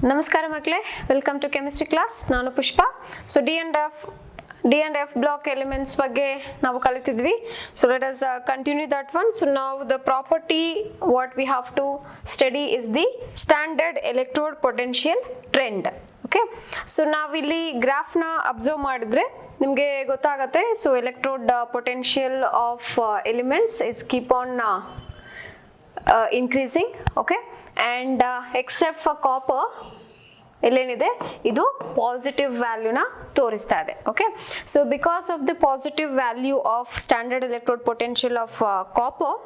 ನಮಸ್ಕಾರ ಮಕ್ಕಳೇ, welcome to chemistry class. ನಾನು Pushpa. So d and f block elements ಬಗ್ಗೆ ನಾವು ಕಲಿತಿದ್ವಿ. So let us continue that one. So ನಾವು the property what we have to study is the standard electrode potential trend. Okay, so ನಾವಿಲ್ಲಿ ಗ್ರಾಫ್ನ observe ಮಾಡಿದ್ರೆ ನಿಮಗೆ ಗೊತ್ತಾಗತ್ತೆ. So electrode potential of elements is keep on increasing. Okay, and except for copper ಎಲ್ಲೇನಿದೆ ಇದು positive ವ್ಯಾಲ್ಯೂನ ತೋರಿಸ್ತಾ ಇದೆ. Okay, so because of the positive value of standard electrode potential of copper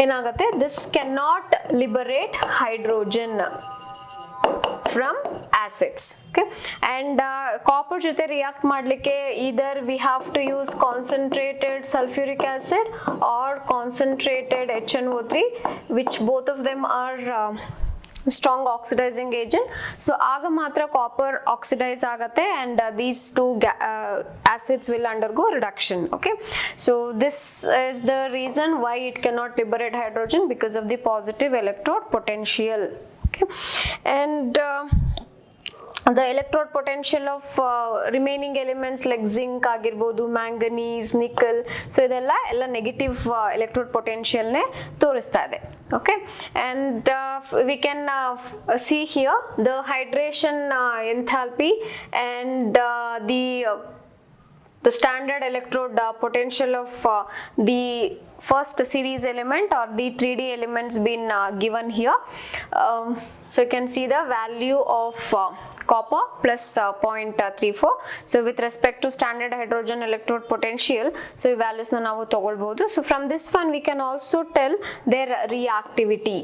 ಏನಾಗುತ್ತೆ, this can not liberate hydrogen from acids. Okay, and copper jothe react madlikke either we have to use concentrated sulfuric acid or concentrated HNO3, which both of them are strong oxidizing agent. So aga matra copper oxidize agate and these two acids will undergo reduction. Okay, so this is the reason why it cannot liberate hydrogen, because of the positive electrode potential. Okay, and the electrode potential of remaining elements like zinc agirbodu, manganese, nickel, so idella negative electrode potential ne torista ide. Okay, and we can see here the hydration enthalpy and the standard electrode potential of the first series element or the 3D elements been given here. So you can see the value of copper plus 0.34. So with respect to standard hydrogen electrode potential, so ಈ values na ನಾವು ತಗೊಳ್ಬಹುದು. So from this one we can also tell their reactivity.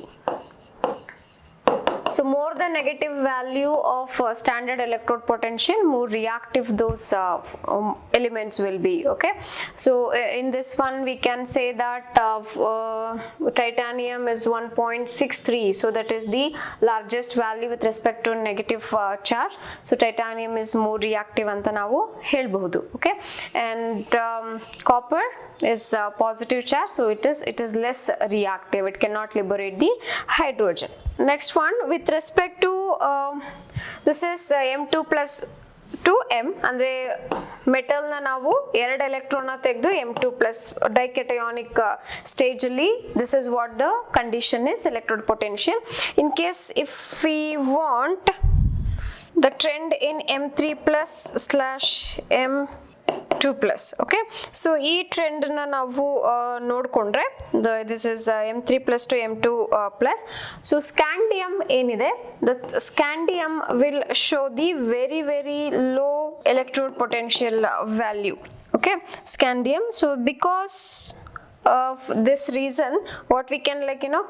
So more the negative value of standard electrode potential, more reactive those elements will be. Okay, so in this one we can say that titanium is 1.63, so that is the largest value with respect to negative charge. So titanium is more reactive anta ನಾವು ಹೇಳಬಹುದು. Okay, and copper is positive charge, so it is less reactive, it cannot liberate the hydrogen. Next one, with respect to this is M2 plus 2m ಅಂದ್ರೆ metal ನ ನಾವು ಎರಡು electron ತೆಗೆದು M2 plus ಡೈಕೆಟಯಾನಿಕ್ stage ಅಲ್ಲಿ this is what the condition is, electrode potential. In case if we want the trend in M3 plus / M2 plus. Okay, so ಈ trend ನ ನಾವು ನೋಡ್ಕೊಂಡ್ರೆ this is M3 plus to M2 plus. So scandium ಏನಿದೆ, the scandium will show the very low electrode potential value. Okay, scandium. So because of this reason what we can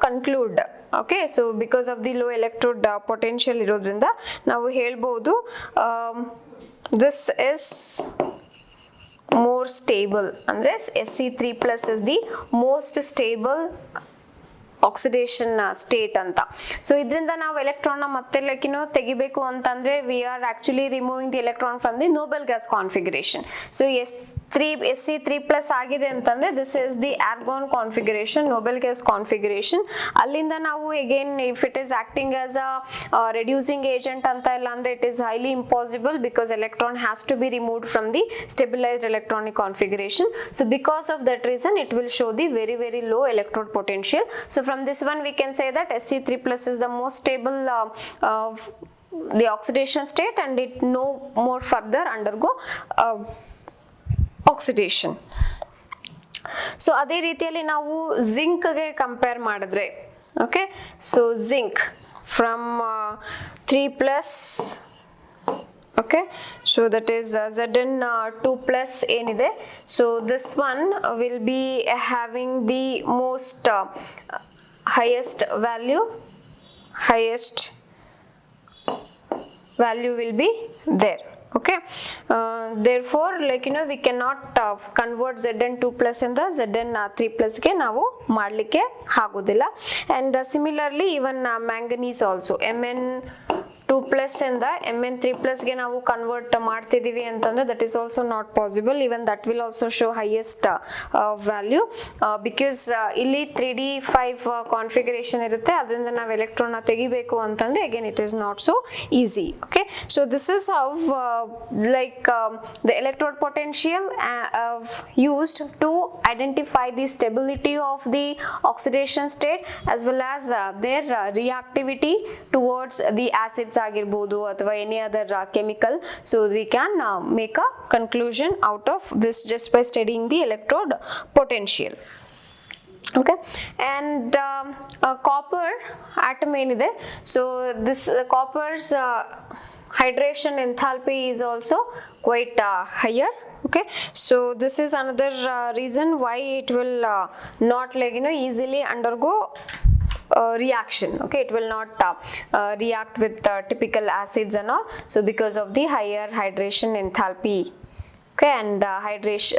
conclude. Okay, so because of the low electrode potential ಇರೋದ್ರಿಂದ ನಾವು ಹೇಳ್ಬಹುದು this is more stable, andre Sc3 plus is the most stable oxidation state anta. So idrinda ನಾವು electron na ಮತ್ತೆ ತೆಗಿಬೇಕು ಅಂತಂದ್ರೆ we are actually removing the electron from the noble gas configuration. So Sc3 plus ಆಗಿದೆ ಅಂತಂದ್ರೆ this is the argon configuration, noble gas configuration. ಅಲ್ಲಿಂದ ನಾವು again if it is acting as a reducing agent ಅಂತ ಇಲ್ಲ ಅಂದ್ರೆ it is highly impossible, because electron has to be removed from the stabilized electronic configuration. So because of that reason it will show the very low electrode potential. So from this one we can say that Sc3 plus is the most stable the oxidation state, and it no more further undergo oxidation. So ಅದೇ ರೀತಿಯಲ್ಲಿ ನಾವು zinc ಗೆ compare ಮಾಡಿದ್ರೆ, okay, so zinc from 3 plus, okay, so that is Zn2 plus ಏನಿದೆ, so this one will be having the most highest value will be there. Okay, therefore we cannot convert Zn2 plus ಇಂದ Zn3 plus ಗೆ ನಾವು ಮಾಡ್ಲಿಕ್ಕೆ ಆಗೋದಿಲ್ಲ. And similarly even manganese also, Mn2 2+ ಇಂದ Mn3+ ಗೆ ನಾವು convert ಮಾಡ್ತಿದೀವಿ ಅಂತಂದ್ರೆ that is also not possible. Even that will also show highest value because ಇಲ್ಲಿ 3d5 configuration ಇರುತ್ತೆ, ಅದರಿಂದ ನಾವು ಎಲೆಕ್ಟ್ರಾನ್ ನ ತೆಗಿಬೇಕು ಅಂತಂದ್ರೆ again it is not so easy. Okay, so this is how the electrode potential used to identify the stability of the oxidation state as well as their reactivity towards the acids agirbodu athwa any other chemical. So we can make a conclusion out of this just by studying the electrode potential. Okay, and copper atom enide, so this copper's hydration enthalpy is also quite higher. Okay, so this is another reason why it will not easily undergo reaction. Okay, it will not react with typical acids and all, so because of the higher hydration enthalpy. Okay, and hydration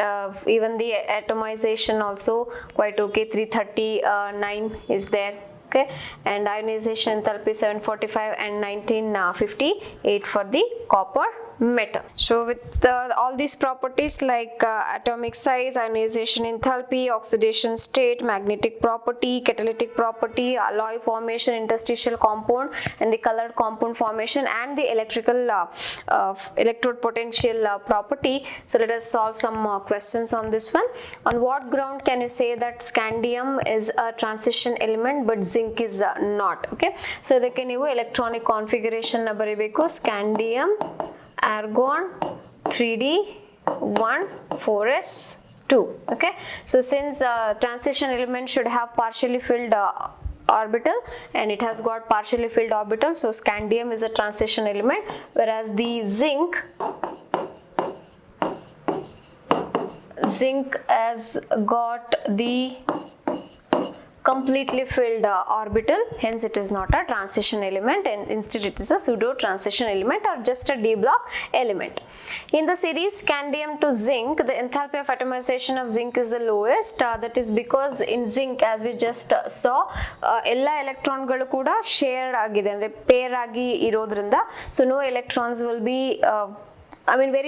even the atomization also quite okay, 339 is there. Okay, and ionization enthalpy 745 and 1958 for the copper metal. So with all these properties like atomic size, ionization enthalpy, oxidation state, magnetic property, catalytic property, alloy formation, interstitial compound, and the colored compound formation, and the electrical electrode potential property. So let us solve some questions on this one. On what ground can you say that scandium is a transition element but zinc is not? Okay, so ಇದಕ್ಕೆ ನೀವು electronic configuration ನ ಬರಿಬೇಕು. scandium, argon, 3d, 1, 4s2. Okay, so since transition element should have partially filled orbital and it has got partially filled orbital, so scandium is a transition element, whereas the zinc has got the completely filled orbital, hence it is not a transition element and instead it is a pseudo transition element or just a d block element. In the series scandium to zinc, the enthalpy of atomization of zinc is the lowest. That is because in zinc, as we just saw, ಎಲ್ಲ ಎಲೆಕ್ಟ್ರಾನ್ಗಳು ಕೂಡ ಶೇರ್ಡ್ ಆಗಿದೆ, ಅಂದ್ರೆ peer ಆಗಿ ಇರೋದ್ರಿಂದ, so no electrons will be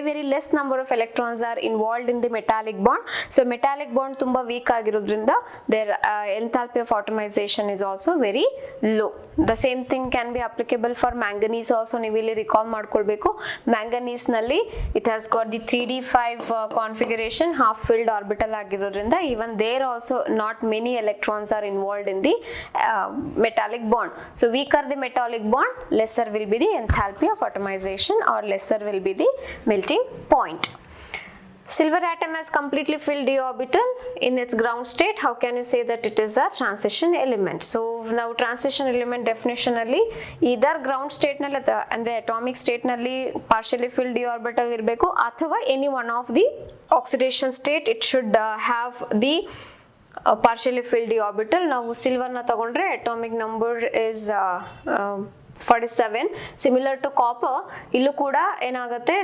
very less number of electrons are involved in the metallic bond. So metallic bond tumba weak ಆಗಿರೋದ್ರಿಂದ their enthalpy of atomization is also very low. The same thing can be applicable for manganese also. ನೀವು ಇಲ್ಲಿ recall ಮಾಡ್ಕೊಳ್ಬೇಕು, manganese ನಲ್ಲಿ it has got the 3d5 configuration, half filled orbital ಆಗಿರೋದ್ರಿಂದ even there also not many electrons are involved in the metallic bond. So weaker the metallic bond, lesser will be the enthalpy of atomization or lesser will be the melting point. Silver atom has completely filled d orbital in its ground state. How can you say that it is a transition element? So now transition element definition alli either ground state nalli andre atomic state nalli partially filled d orbital irbeku athava any one of the oxidation state it should have the partially filled d orbital. Now silver na tagondre atomic number is 47. Similar to copper, illu kuda enagate,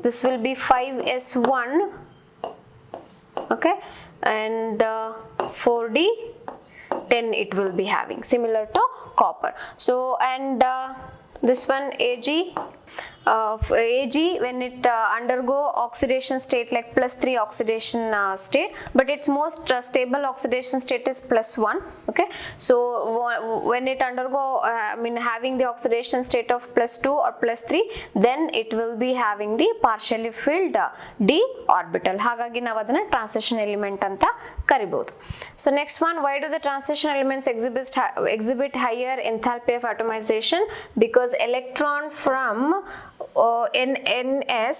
this will be 5s1, okay, and 4d 10 it will be having, similar to copper. So and this one Ag when it undergo oxidation state like +3 oxidation state, but its most stable oxidation state is +1. Okay, so when it undergo having the oxidation state of +2 or +3, then it will be having the partially filled d orbital. Hagagi ನಾವು ಅದನ್ನ transition element ಅಂತ ಕರಿಬಹುದು. So next one, why do the transition elements exhibit higher enthalpy of atomization? Because electron from NS,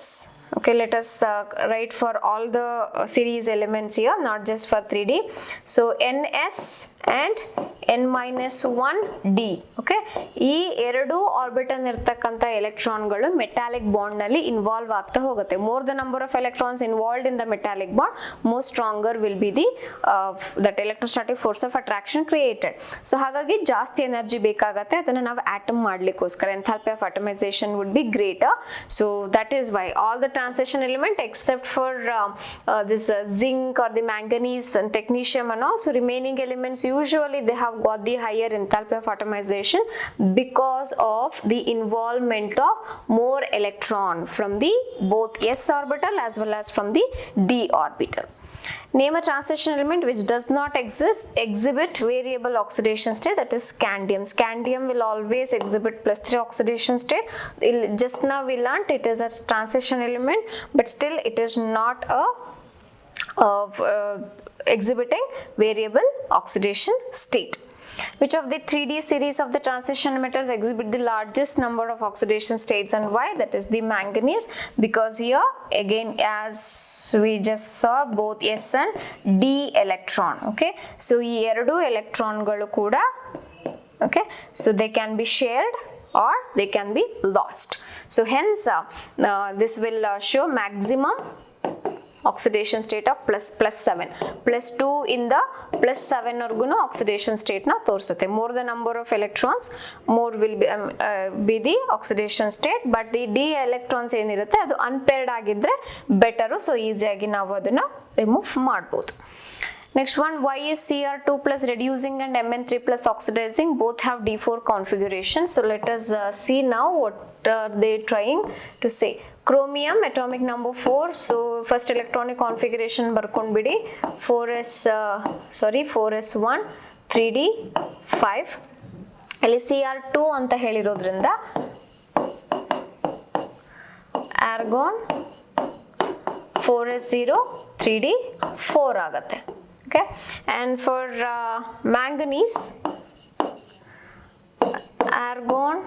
okay, let us write for all the series elements here, not just for 3D. So NS and n-1d. Okay, ಈ ಎರಡು orbital ಇರತಕ್ಕಂತ ಎಲೆಕ್ಟ್ರಾನ್ಗಳು metallic bond ನಲ್ಲಿ involve ಆಗ್ತಾ ಹೋಗುತ್ತೆ. More the number of electrons involved in the metallic bond, more stronger will be the that electrostatic force of attraction created. So ಹಾಗಾಗಿ ಜಾಸ್ತಿ energy ಬೇಕಾಗುತ್ತೆ, ಅದನ್ನ ನಾವು atom ಮಾಡ್ಲಿಕ್ಕೋಸ್ಕರ enthalpy of atomization would be greater. So that is why all the transition element except for this zinc or the manganese and technetium and all, so remaining elements usually they have got the higher enthalpy of atomization because of the involvement of more electron from the both s orbital as well as from the d orbital. Name a transition element which does not exhibit variable oxidation state, that is scandium. Scandium will always exhibit +3 oxidation state. Just now we learnt it is a transition element, but still it is not a exhibiting variable oxidation state. Which of the 3D series of the transition metals exhibit the largest number of oxidation states and why? That is the manganese, because here again as we just saw both s and d electron. Okay, so ee eradu electron galu kuda, okay, so they can be shared or they can be lost. So hence this will show maximum oxidation state of +7, +2 in the +7 orgunu oxidation state na torsute. More the number of electrons, more will be the oxidation state, but the d electrons ಏನಿರುತ್ತೆ ಅದು unpaired ಆಗಿದ್ರೆ better, so easy ಆಗಿ ನಾವು ಅದನ್ನ remove ಮಾಡಬಹುದು. Next one, why is Cr2 plus reducing and Mn3 plus oxidizing? Both have D4 configuration. So let us see now what are they trying to say. Chromium atomic number 4. So first electronic configuration barkondbidi 4s1 3d 5. ಅಲ್ಲಿ Cr2 ಅಂತ ಹೇಳಿರೋದ್ರಿಂದ argon 4s0 3d 4 ಆಗುತ್ತೆ. Okay, and for manganese, argon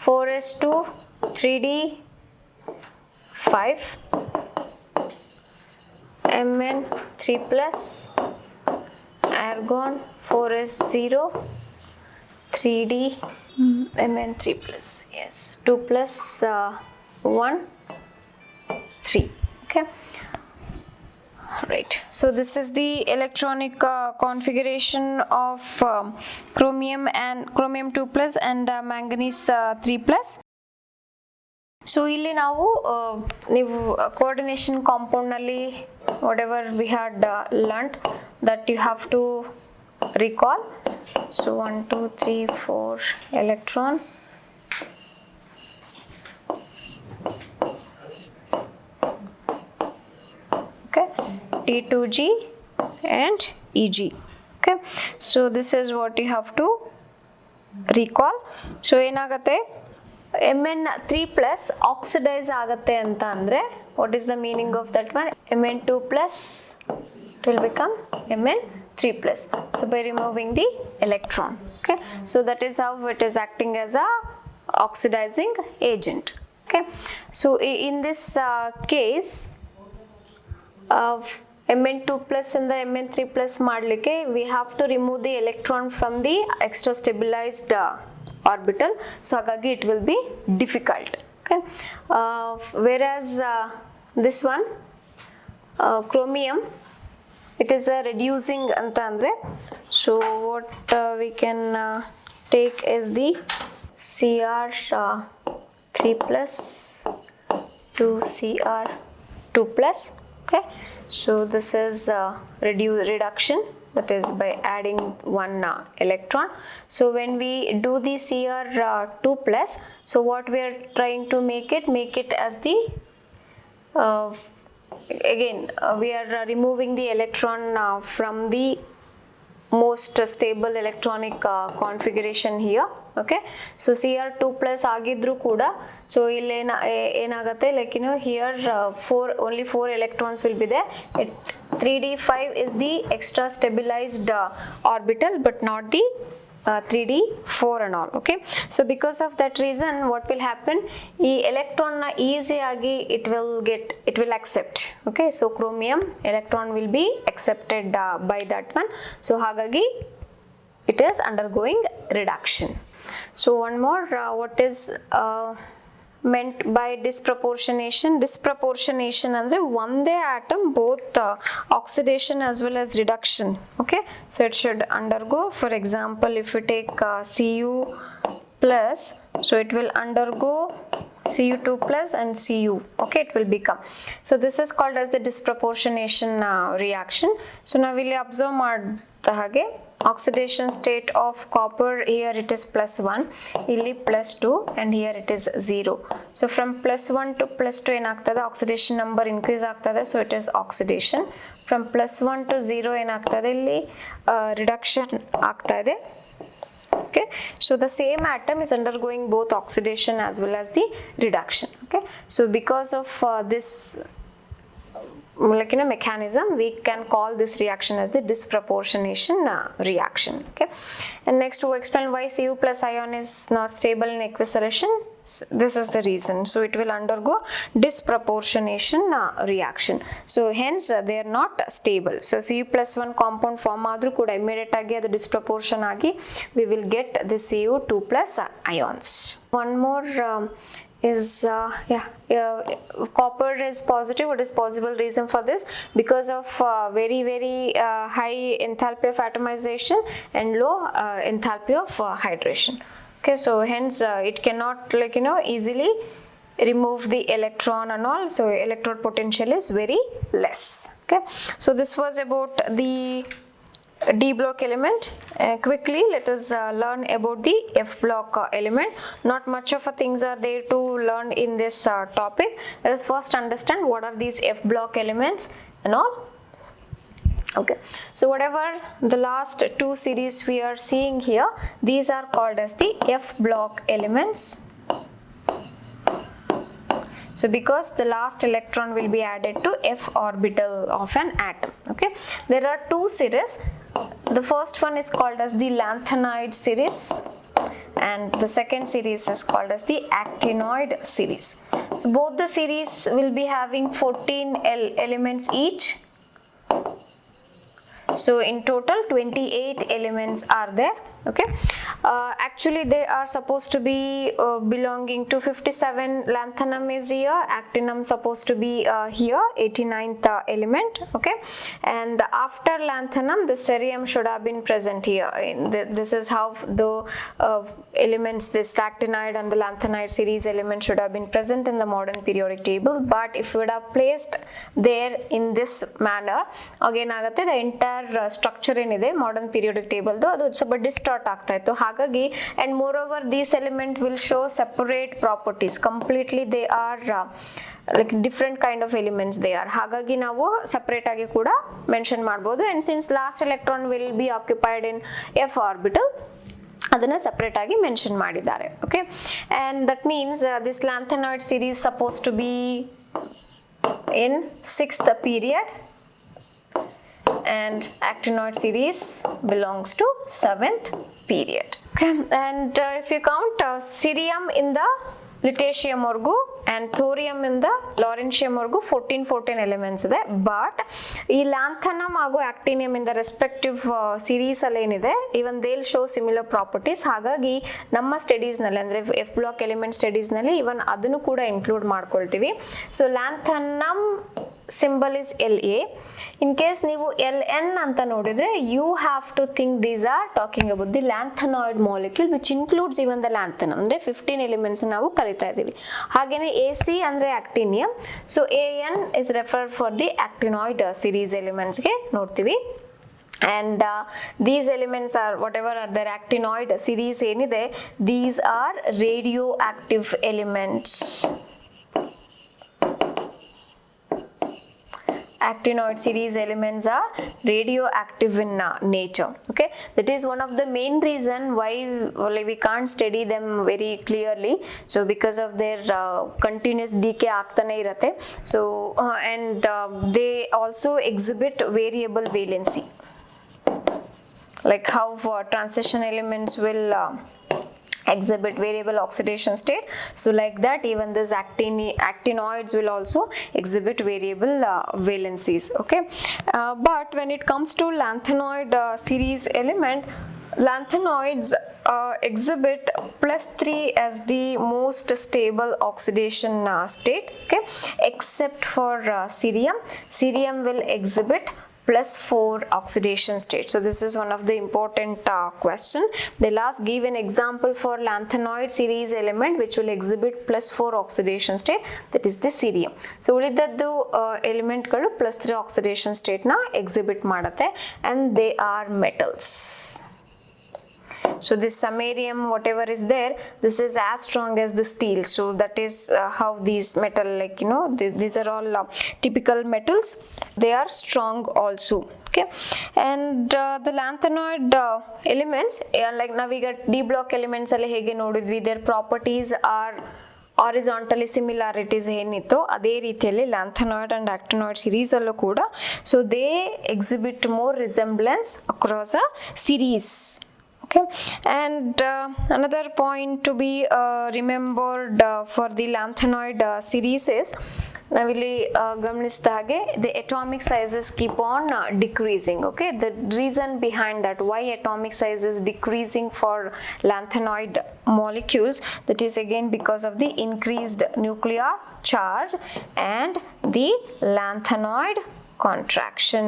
4s2 3d 5, Mn3 plus, argon 4s0 3d Mn3 plus, yes, 2 plus 1 3. Okay, right, so this is the electronic configuration of chromium 2 plus and manganese 3 plus. So ಇಲ್ಲಿ ನಾವು ನೀವು coordination compound ನಲ್ಲಿ whatever we had learnt that you have to recall. So 1 2 3 4 electron, okay, T2G and EG. Okay, so this is what you have to recall. So ಏನಾಗುತ್ತೆ, Mn3 plus oxidize ಆಗುತ್ತೆ ಅಂತ ಅಂದ್ರೆ what is the meaning of that one? Mn2 plus it will become Mn3 plus. So by removing the electron, okay, so that is how it is acting as a oxidizing agent. Okay, so in this case of Mn2 plus and the Mn3 plus ಮಾಡ್ಲಿಕ್ಕೆ we have to remove the electron from the extra stabilized orbital, so ಹಾಗಾಗಿ it will be difficult. Okay, whereas this one chromium, it is a reducing ಅಂತ ಅಂದ್ರೆ, so what we can take is the Cr3 plus to Cr2 plus. Okay, so this is reduction, that is by adding one electron. So when we do the Cr2 plus, so what we are trying to make it as the again we are removing the electron from the most stable electronic configuration here. Okay, so Cr2 plus agidru kuda, so ille enagate, like you know here only 4 electrons will be there. 3d5 is the extra stabilized orbital, but not the 3d4 and all. Okay, so because of that reason what will happen, e electron na easy agi it will accept. Okay, so chromium electron will be accepted by that one, so hagagi it is undergoing reduction. So one more, what is meant by disproportionation? Disproportionation andre ಒಂದೇ atom both oxidation as well as reduction. Okay, so it should undergo, for example if you take Cu plus, so it will undergo Cu2 plus and Cu. Okay, it will become, so this is called as the disproportionation reaction. So now we will observe ಮಾಡಿದ ಹಾಗೆ oxidation state of copper, here it is +1, ಇಲ್ಲಿ +2 and here it is 0. So from +1 to +2 ಏನಾಗ್ತದೆ, oxidation number increase ಆಗ್ತದೆ, so it is oxidation. From +1 to 0 ಏನಾಗ್ತದೆ, ಇಲ್ಲಿ reduction ಆಗ್ತಾ ಇದೆ. Okay, so the same atom is undergoing both oxidation as well as the reduction. Okay, so because of this mechanism, we can call this reaction as the disproportionation reaction. Okay, and next to explain why Cu plus ion is not stable in aqueous solution. This is the reason. So it will undergo disproportionation reaction. So hence they are not stable. So Cu plus 1 compound form ಆದ್ರೂ ಕೂಡ immediate ಆಗಿ ಅದು disproportion ಆಗಿ we will get the Cu2 plus ions. One more is copper is positive. What is possible reason for this? Because of very high enthalpy of atomization and low enthalpy of hydration. Okay, so hence it cannot easily remove the electron and all, so electrode potential is very less. Okay, so this was about the D block element. Quickly let us learn about the F block element. Not much of things are there to learn in this topic. Let us first understand what are these F block elements and all. Okay, so whatever the last two series we are seeing here, these are called as the F block elements. So because the last electron will be added to F orbital of an atom. Okay, there are two series. The first one is called as the lanthanoid series and the second series is called as the actinoid series. So both the series will be having 14 elements each. So in total 28 elements are there. Okay, actually they are supposed to be belonging to 57 lanthanum is here, actinum supposed to be here, 89th element. Okay, and after lanthanum the cerium should have been present here. This is how the elements, this actinoid and the lanthanoid series element should have been present in the modern periodic table, but if you would have placed there in this manner, again agate the entire structure ಏನಿದೆ modern periodic table ಅದು ಸ್ವಲ್ಪ distort ಆಗ್ತಾ ಇತ್ತು. ಹಾಗಾಗಿ and moreover these element will show separate properties, completely they are like different kind of elements they are. ಹಾಗಾಗಿ ನಾವು separate ಆಗಿ ಕೂಡ ಮೆನ್ಷನ್ ಮಾಡಬಹುದು. and since last electron will be occupied in F orbital, ಅದನ್ನ separate ಆಗಿ mention ಮಾಡಿದ್ದಾರೆ. Okay, and that means this lanthanoid series supposed to be in 6th period and actinoid series belongs to 7th period. Okay, and if you count cerium in the lutetium ವರ್ಗೂ and thorium in the lawrencium ವರ್ಗೂ 14 elements ಇದೆ. But ಈ lanthanum ಹಾಗೂ actinium in the respective series ಅಲ್ಲಿ ಏನಿದೆ, even they'll show similar properties. ಹಾಗಾಗಿ ನಮ್ಮ studies ನಲ್ಲಿ ಅಂದ್ರೆ F block element studies ನಲ್ಲಿ ಇವನ್ ಅದನ್ನು ಕೂಡ ಇನ್ಕ್ಲೂಡ್ ಮಾಡ್ಕೊಳ್ತೀವಿ. So lanthanum symbol is La. In case ನೀವು Ln ಅಂತ ನೋಡಿದ್ರೆ you have to think these are talking about the lanthanoid molecule which includes even the lanthanum. ಅಂದ್ರೆ 15 elements ನಾವು ಕಲಿತಾ ಇದೀವಿ. ಹಾಗೇನೇ Ac ಅಂದ್ರೆ actinium. So An is referred for the actinoid series elements ಗೆ ನೋಡ್ತೀವಿ. And these elements are whatever are their actinoid series ಏನಿದೆ, these are radioactive elements. Actinoid series elements are radioactive in nature. Okay, that is one of the main reason why we can't study them very clearly. So because of their continuous decay ಆಗ್ತಾನೆ ಇರುತ್ತೆ. So and they also exhibit variable valency, like how transition elements will exhibit variable oxidation state. So like that even this actinoids will also exhibit variable valencies. Okay, but when it comes to lanthanoid series element, lanthanoids exhibit +3 as the most stable oxidation state. Okay, except for cerium. Cerium will exhibit +4 oxidation state. So this is one of the important question. They'll ask, give an example for lanthanoid series element which will exhibit +4 oxidation state, that is the cerium. So ಉಳಿದದ್ದು ಎಲಿಮೆಂಟ್ಗಳು +3 oxidation state ನ exhibit ಮಾಡುತ್ತೆ, and they are metals. So this samarium, whatever is there, this is as strong as the steel. So that is how these metal, like these are all typical metals. They are strong also. Okay, and the lanthanoid elements, like now we got D block elements alle hege nodidvi, their properties are horizontally similarities ಏನಿತ್ತು ಅದೇ ರೀತಿಯಲ್ಲಿ ಲ್ಯಾಂಥನಾಯ್ಡ್ and ಆಕ್ಟಿನಾಯ್ಡ್ series ಅಲ್ಲೂ ಕೂಡ, so they exhibit more resemblance across a series. Okay, and another point to be remembered for the lanthanoid series is, ನಾವಿಲ್ಲಿ ಗಮನಿಸಿದ ಹಾಗೆ the atomic sizes keep on decreasing. Okay, the reason behind that, why atomic size is decreasing for lanthanoid molecules, that is again because of the increased nuclear charge and the lanthanoid contraction.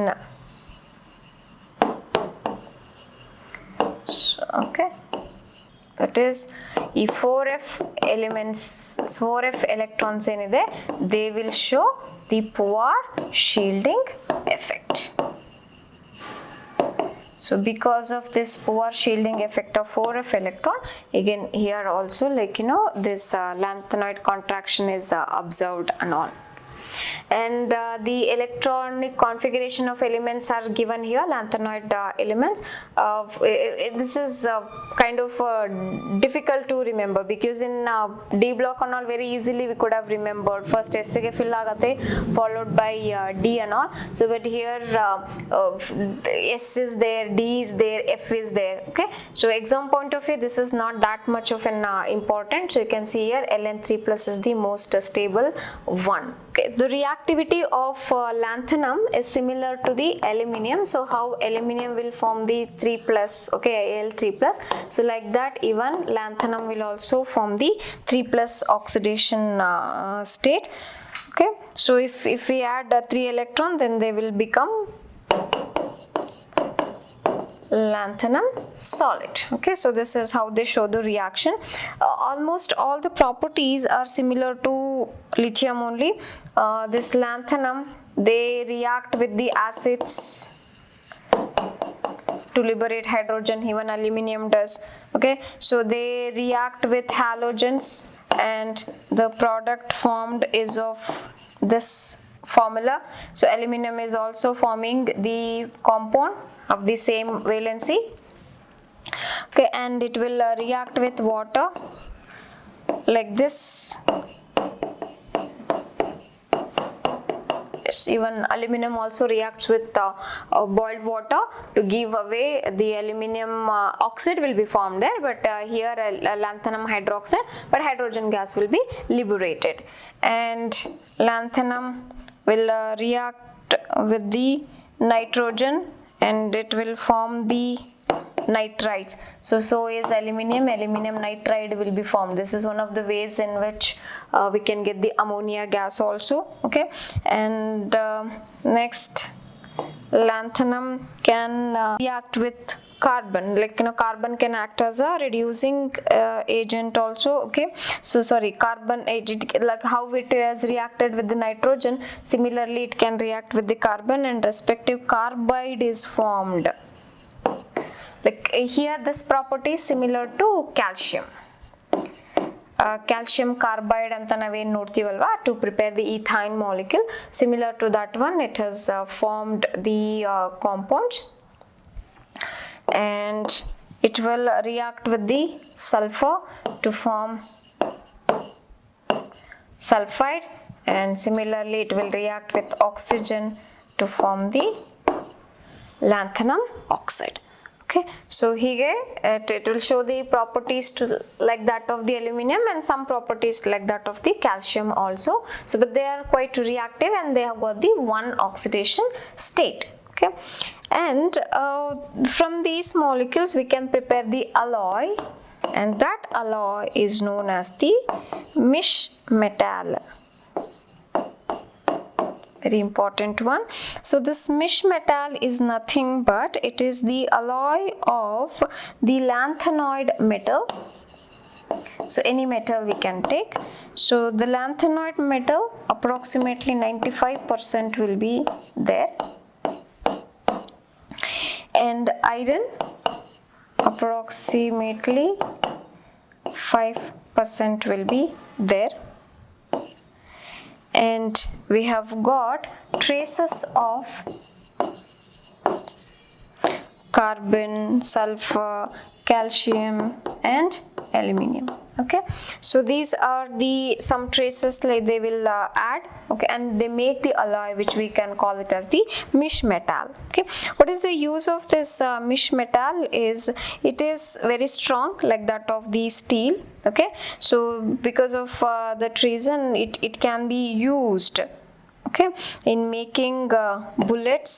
Okay, that is ಈ 4f elements, 4f electrons ಏನಿದೆ, they will show the poor shielding effect. So because of this poor shielding effect of 4f electron, again here also, like this lanthanoid contraction is observed and all. And the electronic configuration of elements are given here, lanthanoid elements. This is kind of difficult to remember, because in D block and all very easily we could have remembered. First S ge fill agate, followed by D and all. So but here S is there, D is there, F is there. Okay, so exam point of view, this is not that much of an important. So you can see here Ln3+ is the most stable one. Okay, the reactivity of lanthanum is similar to the aluminium. So how aluminium will form the 3+, okay, Al3+. So like that, even lanthanum will also form the 3+ oxidation state. Okay, so if we add 3 electron, then they will become lanthanum solid. Okay, so this is how they show the reaction. Almost all the properties are similar to lithium only. This lanthanum, they react with the acids to liberate hydrogen, even aluminium does. Okay, so they react with halogens, and the product formed is of this formula. So aluminum is also forming the compound of the same valency. Okay, and it will react with water like this. Yes, even aluminum also reacts with boiled water to give away the aluminum oxide will be formed there, but here lanthanum hydroxide, but hydrogen gas will be liberated, and lanthanum will react with the nitrogen, and it will form the nitrides. So is aluminum nitride will be formed. This is one of the ways in which we can get the ammonia gas also. Okay, and next, lanthanum can react with carbon, like carbon can act as a reducing agent also. Okay, so carbon agent, like how it has reacted with the nitrogen, similarly it can react with the carbon, and respective carbide is formed. Like here this property is similar to calcium. Calcium carbide anta naveen nodtivalva, to prepare the ethine molecule. Similar to that one, it has formed the compounds, and it will react with the sulfur to form sulfide, and similarly it will react with oxygen to form the lanthanum oxide. Okay, so here it will show the properties to like that of the aluminum, and some properties like that of the calcium also. So but they are quite reactive, and they have got the one oxidation state. Okay, and from these molecules we can prepare the alloy, and that alloy is known as the mish metal. very important one. So this mish metal is nothing but it is the alloy of the lanthanoid metal. So any metal we can take. So the lanthanoid metal approximately 95% will be there, and iron approximately 5% will be there, and we have got traces of carbon, sulfur, calcium and aluminium. Okay, so these are the some traces like they will add, okay, and they make the alloy which we can call it as the mish metal. Okay, what is the use of this mish metal is it is very strong like that of the steel. Okay, so because of that reason it can be used, okay, in making bullets.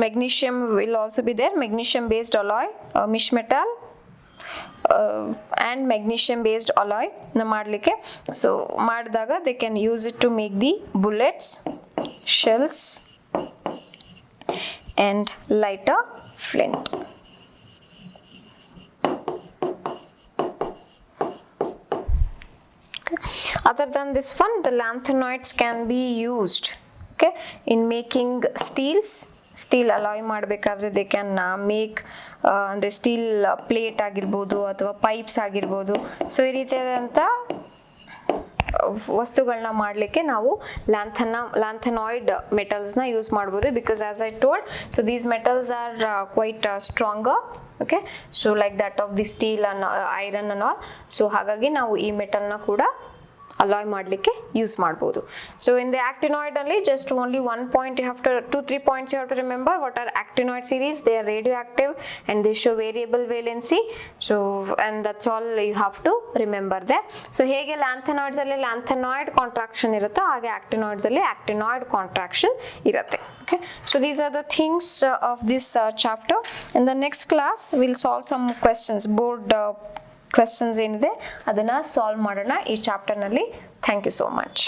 Magnesium will also be there, magnesium based alloy, mish metal and magnesium based alloy na madlikke. So ಮಾಡಿದಾಗ they can use it to make the bullets, shells and lighter flint. Okay. Other than this one, the lanthanoids can be used, okay, in making steels. Steel alloy ಮಾಡಬೇಕಾದ್ರೆ they can make ಅಂದರೆ steel plate ಆಗಿರ್ಬೋದು ಅಥವಾ pipes ಆಗಿರ್ಬೋದು. So ಈ ರೀತಿಯಾದಂಥ ವಸ್ತುಗಳನ್ನ ಮಾಡಲಿಕ್ಕೆ ನಾವು ಲ್ಯಾಂಥನಾಯ್ಡ್ ಮೆಟಲ್ಸ್ನ ಯೂಸ್ ಮಾಡ್ಬೋದು. Because as I told, so these metals are quite stronger, okay, so like that of the steel and iron and all. So ಹಾಗಾಗಿ ನಾವು ಈ ಮೆಟಲ್ನ ಕೂಡ ಅಲಾಯ್ ಮಾಡಲಿಕ್ಕೆ ಯೂಸ್ ಮಾಡ್ಬೋದು. ಸೊ ಇನ್ ದಿ ಆಕ್ಟಿನಾಯ್ಡ್ ಅಲ್ಲಿ just only 1 point you have to 2-3 points you have to remember. What are actinoid series? They are radioactive and they show variable valency. So and that's all you have to remember there. So ಹೇಗೆ ಲ್ಯಾಂಥನಾಯ್ಡ್ಸ್ ಅಲ್ಲಿ ಲ್ಯಾಂಥನಾಯ್ಡ್ contraction ಇರುತ್ತೋ ಹಾಗೆ actinoids ಅಲ್ಲಿ ಆಕ್ಟಿನಾಯ್ಡ್ contraction ಇರುತ್ತೆ. Okay, so these are the things of this chapter. In the next class we'll solve some questions, board questions ಏನಿದೆ ಅದನ್ನ solve ಮಾಡೋಣ ಈ ಚಾಪ್ಟರ್ನಲ್ಲಿ. Thank you so much.